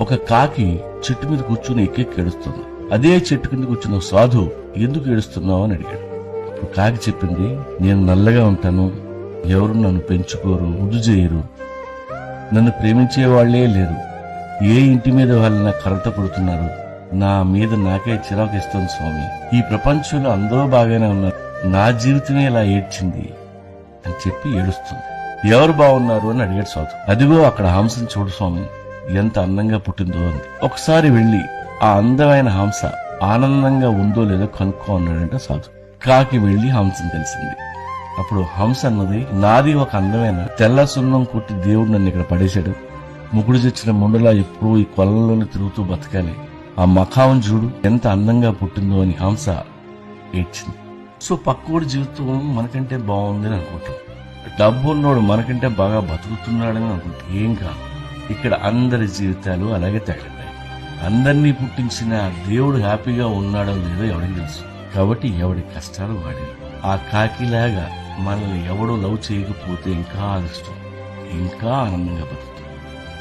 ఒక కాకి చెట్టు మీద కూర్చుని ఎక్కెక్కి ఏడుస్తుంది. అదే చెట్టు కింద కూర్చున్న సాధు ఎందుకు ఏడుస్తున్నావు అని అడిగాడు. అప్పుడు కాకి చెప్పింది, నేను నల్లగా ఉంటాను, ఎవరు నన్ను పెంచుకోరు, ముద్దు చేయరు, నన్ను ప్రేమించే వాళ్లే లేరు, ఏ ఇంటి మీద వాళ్ళ కర్రత కొడుతున్నారు, నా మీద నాకే చిరాకు ఇస్తుంది స్వామి, ఈ ప్రపంచంలో అందరూ బాగానే ఉన్నారు, నా జీవితమే ఇలా ఏడ్చింది అని చెప్పి ఏడుస్తుంది. ఎవరు బాగున్నారు అని అడిగాడు సాధు. అదిగో అక్కడ హంసను చూడు స్వామి, ఎంత అందంగా పుట్టిందో అంది. ఒకసారి వెళ్లి ఆ అందమైన హంస ఆనందంగా ఉందో లేదో కనుక్కో అన్నాడంట సాధు. కాకి వెళ్లి హంసను కలిసింది. అప్పుడు హంస అన్నది, నాది ఒక అందమైన తెల్ల సున్నం కొట్టి దేవుడు నన్ను ఇక్కడ పడేశాడు, ముగుడు తెచ్చిన ముండలా ఎప్పుడూ ఈ కొలంలోనే తిరుగుతూ బతకాలి, ఆ మఖాం చూడు ఎంత అందంగా పుట్టిందో అని హంస ఏడ్చింది. సో పక్కోడి జీవితం మనకంటే బాగుంది అని అనుకుంటాం, డబ్బు ఉన్నోడు మనకంటే బాగా బతుకుతున్నాడని అనుకుంటాం. ఏం కాదు, ఇక్కడ అందరి జీవితాలు అలాగే తగిలినాయి. అందరినీ పుట్టించిన దేవుడు హ్యాపీగా ఉన్నాడో లేదో ఎవరికి తెలుసు. కాబట్టి ఎవడి కష్టాలు వాడి. ఆ కాకిలాగా మనల్ని ఎవడో లవ్ చేయకపోతే ఇంకా అదృష్టం, ఇంకా ఆనందంగా బతుకు.